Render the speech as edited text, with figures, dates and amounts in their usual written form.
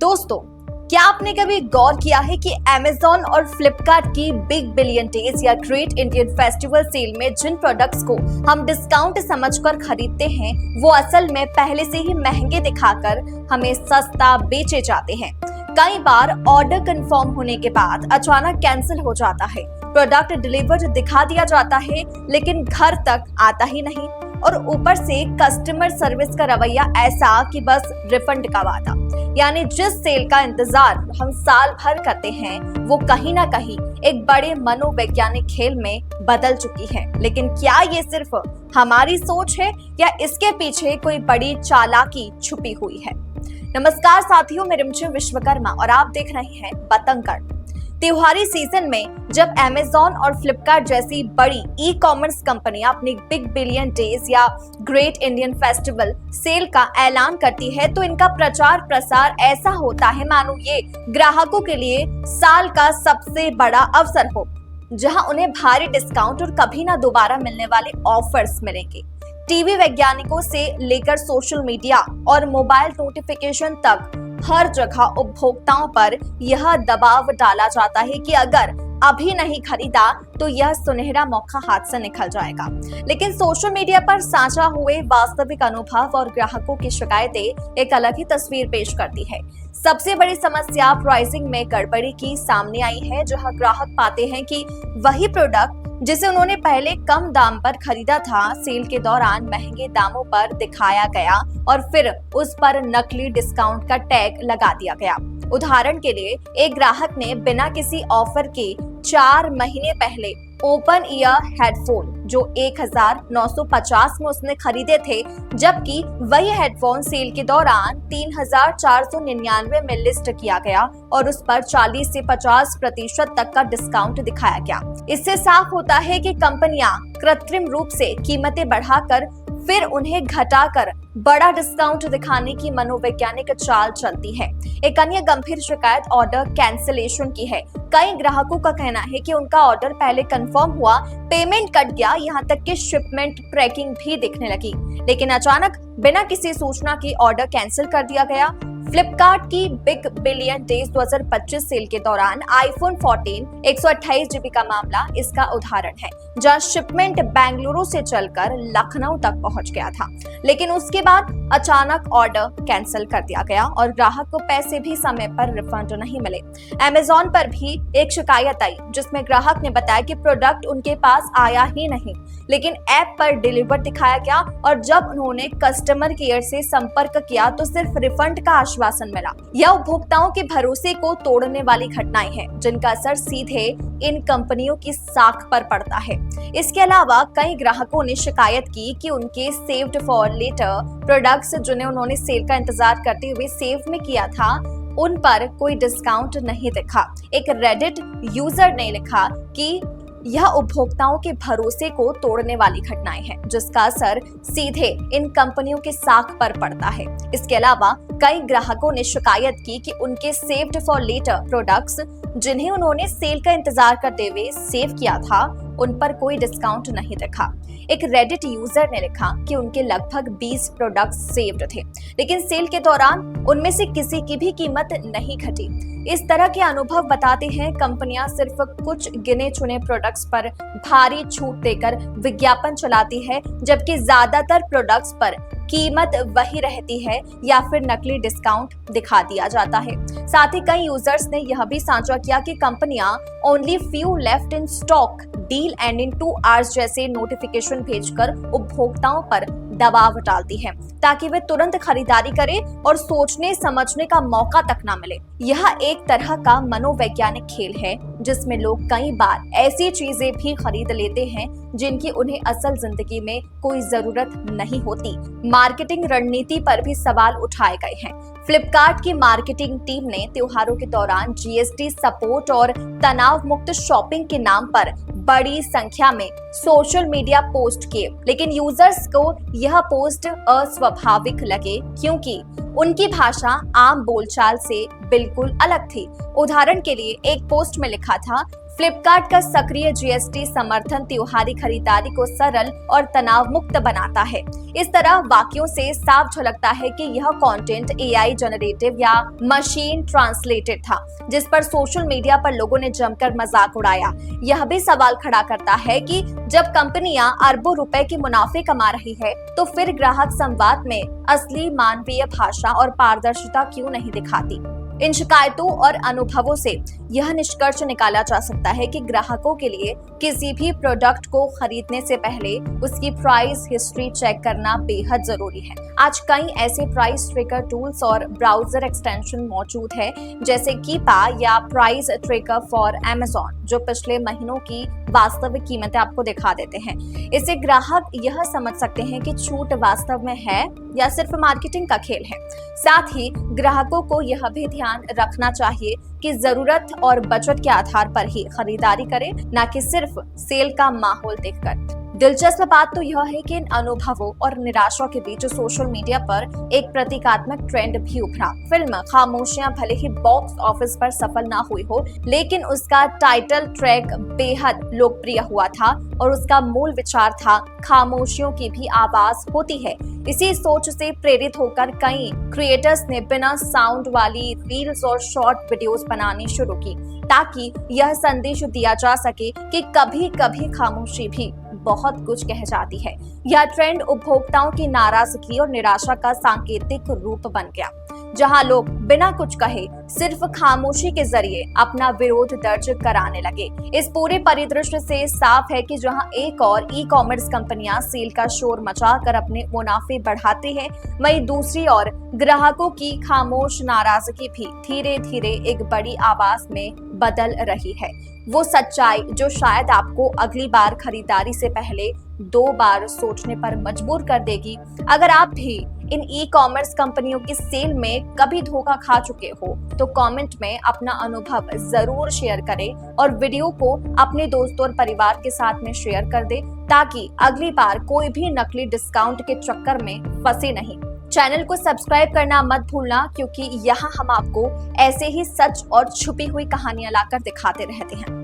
दोस्तों, क्या आपने कभी गौर किया है कि Amazon और Flipkart की बिग बिलियन डेज या ग्रेट इंडियन फेस्टिवल सेल में जिन प्रोडक्ट्स को हम डिस्काउंट समझकर खरीदते हैं वो असल में पहले से ही महंगे दिखाकर हमें सस्ता बेचे जाते हैं। कई बार ऑर्डर कंफर्म होने के बाद अचानक कैंसिल हो जाता है, प्रोडक्ट डिलीवर्ड दिखा दिया जाता है लेकिन घर तक आता ही नहीं, और ऊपर से कस्टमर सर्विस का रवैया ऐसा कि बस रिफंड का वादा। यानी जिस सेल का इंतजार हम साल भर करते हैं वो कहीं ना कहीं एक बड़े मनोवैज्ञानिक खेल में बदल चुकी है। लेकिन क्या ये सिर्फ हमारी सोच है या इसके पीछे कोई बड़ी चालाकी छुपी हुई है? नमस्कार साथियों, मैं रिमझिम विश्वकर्मा और आप देख रहे हैं बतंगड़। त्योहारी सीजन में जब Amazon और Flipkart जैसी बड़ी ई कॉमर्स कंपनियां अपनी बिग बिलियन डेज या ग्रेट इंडियन फेस्टिवल सेल का ऐलान करती है तो इनका प्रचार प्रसार ऐसा होता है मानो ये ग्राहकों के लिए साल का सबसे बड़ा अवसर हो, जहां उन्हें भारी डिस्काउंट और कभी ना दोबारा मिलने वाले ऑफर्स मिलेंगे। टीवी वैज्ञानिकों से लेकर सोशल मीडिया और मोबाइल नोटिफिकेशन तक हर जगह उपभोक्ताओं पर यह दबाव डाला जाता है कि अगर अभी नहीं खरीदा तो यह सुनहरा मौका हाथ से निकल जाएगा। लेकिन सोशल मीडिया पर साझा हुए वास्तविक अनुभव और ग्राहकों की शिकायतें एक अलग ही तस्वीर पेश करती है। सबसे बड़ी समस्या प्राइसिंग में गड़बड़ी की सामने आई है, जहां ग्राहक पाते हैं कि वही प्रोडक्ट जिसे उन्होंने पहले कम दाम पर खरीदा था, सेल के दौरान महंगे दामों पर दिखाया गया और फिर उस पर नकली डिस्काउंट का टैग लगा दिया गया। उदाहरण के लिए एक ग्राहक ने बिना किसी ऑफर के 4 महीने पहले ओपन ईयर हेडफोन जो 1950 में उसने खरीदे थे, जबकि वही हेडफोन सेल के दौरान 3499 में लिस्ट किया गया और उस पर 40 से 50% तक का डिस्काउंट दिखाया गया। इससे साफ होता है कि कंपनियां कृत्रिम रूप से कीमतें बढ़ाकर फिर उन्हें घटाकर बड़ा डिस्काउंट दिखाने की मनोवैज्ञानिक चाल चलती है। एक अन्य गंभीर शिकायत ऑर्डर कैंसिलेशन की है। कई ग्राहकों का कहना है कि उनका ऑर्डर पहले कंफर्म हुआ, पेमेंट कट गया, यहाँ तक कि शिपमेंट ट्रैकिंग भी दिखने लगी, लेकिन अचानक बिना किसी सूचना के ऑर्डर कैंसिल कर दिया गया। फ्लिपकार्ट की बिग बिलियन डेज 2025 सेल के दौरान आईफोन 14 128 GB का मामला इसका उदाहरण है, जहां शिपमेंट बेंगलुरु से चलकर लखनऊ तक पहुंच गया था, लेकिन उसके बाद अचानक ऑर्डर कैंसिल कर दिया गया और ग्राहक को पैसे भी समय पर रिफंड नहीं मिले। Amazon पर भी एक शिकायत आई जिसमें ग्राहक ने बताया कि प्रोडक्ट उनके पास आया ही नहीं, लेकिन ऐप पर डिलीवर दिखाया गया और जब उन्होंने कस्टमर केयर से संपर्क किया तो सिर्फ रिफंड का आश्वासन मिला। यह उपभोक्ताओं के भरोसे को तोड़ने वाली घटनाएं हैं जिनका असर सीधे इन कंपनियों की साख पर पड़ता है। इसके अलावा कई ग्राहकों ने शिकायत की कि उनके सेव्ड फॉर लेटर प्रोडक्ट्स जिन्हें उन्होंने सेल का इंतजार करते हुए सेव में किया था, उन पर कोई डिस्काउंट नहीं दिखा। एक रेडिट यूजर ने लिखा कि यह उपभोक्ताओं के भरोसे को तोड़ने वाली घटनाएं हैं जिसका असर सीधे इन कंपनियों के साख पर पड़ता है। इसके अलावा कई ग्राहकों ने शिकायत की कि उनके सेव्ड फॉर लेटर प्रोडक्ट्स जिन्हें उन्होंने सेल का इंतजार करते हुए सेव किया था, उन पर कोई डिस्काउंट नहीं दिखा। एक रेडिट यूजर ने लिखा कि उनके लगभग 20 प्रोडक्ट्स सेव्ड थे, लेकिन सेल के दौरान उनमें से किसी की भी कीमत नहीं घटी। इस तरह के अनुभव बताते हैं कंपनियां सिर्फ कुछ गिने चुने प्रोडक्ट्स पर भारी छूट देकर विज्ञापन चलाती है, जबकि ज्यादातर प्रोडक्ट्स पर कीमत वही रहती है या फिर नकली डिस्काउंट दिखा दिया जाता है। साथ ही कई यूजर्स ने यह भी साझा किया कि कंपनियां only few left in stock, deal and in 2 hours जैसे नोटिफिकेशन भेजकर उपभोक्ताओं पर दबाव डालती है ताकि वे तुरंत खरीदारी करें और सोचने समझने का मौका तक ना मिले। यह एक तरह का मनोवैज्ञानिक खेल है जिसमें लोग कई बार ऐसी चीजें भी खरीद लेते हैं जिनकी उन्हें असल जिंदगी में कोई जरूरत नहीं होती। मार्केटिंग रणनीति पर भी सवाल उठाए गए हैं। फ्लिपकार्ट की मार्केटिंग टीम ने त्योहारों के दौरान जीएसटी सपोर्ट और तनाव मुक्त शॉपिंग के नाम पर बड़ी संख्या में सोशल मीडिया पोस्ट किए, लेकिन यूजर्स को यह पोस्ट अस्वाभाविक लगे क्योंकि उनकी भाषा आम बोलचाल से बिल्कुल अलग थी। उदाहरण के लिए एक पोस्ट में लिखा था, फ्लिपकार्ट का सक्रिय जीएसटी समर्थन त्योहारी खरीदारी को सरल और तनाव मुक्त बनाता है। इस तरह वाक्यों से साफ झलकता है कि यह कंटेंट एआई जनरेटिव या मशीन ट्रांसलेटेड था, जिस पर सोशल मीडिया पर लोगों ने जमकर मजाक उड़ाया। यह भी सवाल खड़ा करता है कि जब कंपनियां अरबों रुपए के मुनाफे कमा रही है, तो फिर ग्राहक संवाद में असली मानवीय भाषा और पारदर्शिता क्यों नहीं दिखाती। इन शिकायतों और अनुभवों से यह निष्कर्ष निकाला जा सकता है कि ग्राहकों के लिए किसी भी प्रोडक्ट को खरीदने से पहले उसकी प्राइस हिस्ट्री चेक करना बेहद जरूरी है। आज कई ऐसे प्राइस ट्रैकर टूल्स और ब्राउजर एक्सटेंशन मौजूद है, जैसे कीपा या प्राइस ट्रैकर फॉर अमेज़न, जो पिछले महीनों की वास्तविक कीमतें आपको दिखा देते हैं। इससे ग्राहक यह समझ सकते हैं कि छूट वास्तव में है या सिर्फ मार्केटिंग का खेल है। साथ ही ग्राहकों को यह भी ध्यान रखना चाहिए कि जरूरत और बजट के आधार पर ही खरीदारी करें, न कि सिर्फ सेल का माहौल देखकर। दिलचस्प बात तो यह है कि इन अनुभवों और निराशा के बीच सोशल मीडिया पर एक प्रतीकात्मक ट्रेंड भी उभरा। फिल्म खामोशियां भले ही बॉक्स ऑफिस पर सफल ना हुई हो, लेकिन उसका टाइटल ट्रैक बेहद लोकप्रिय हुआ था और उसका मूल विचार था, खामोशियों की भी आवाज होती है। इसी सोच से प्रेरित होकर कई क्रिएटर्स ने बिना साउंड वाली रील्स और शॉर्ट वीडियोस बनानी शुरू की, ताकि यह संदेश दिया जा सके कि कभी कभी खामोशी भी बहुत कुछ कह जाती है। यह ट्रेंड उपभोक्ताओं की नाराजगी और निराशा का सांकेतिक रूप बन गया, जहां लोग बिना कुछ कहे सिर्फ खामोशी के जरिए अपना विरोध दर्ज कराने लगे। इस पूरे परिदृश्य से साफ है कि जहां एक और ई कॉमर्स कंपनियां सेल का शोर मचाकर अपने मुनाफे बढ़ाते हैं, वहीं दूसरी ओर ग्राहकों की खामोश नाराजगी भी धीरे धीरे एक बड़ी आवाज में बदल रही है। वो सच्चाई जो शायद आपको अगली बार खरीदारी से पहले 2 बार सोचने पर मजबूर कर देगी। अगर आप भी इन ई कॉमर्स कंपनियों की सेल में कभी धोखा खा चुके हो, तो कमेंट में अपना अनुभव जरूर शेयर करें और वीडियो को अपने दोस्तों और परिवार के साथ में शेयर कर दें, ताकि अगली बार कोई भी नकली डिस्काउंट के चक्कर में फंसे नहीं। चैनल को सब्सक्राइब करना मत भूलना, क्योंकि यहाँ हम आपको ऐसे ही सच और छुपी हुई कहानियां लाकर दिखाते रहते हैं।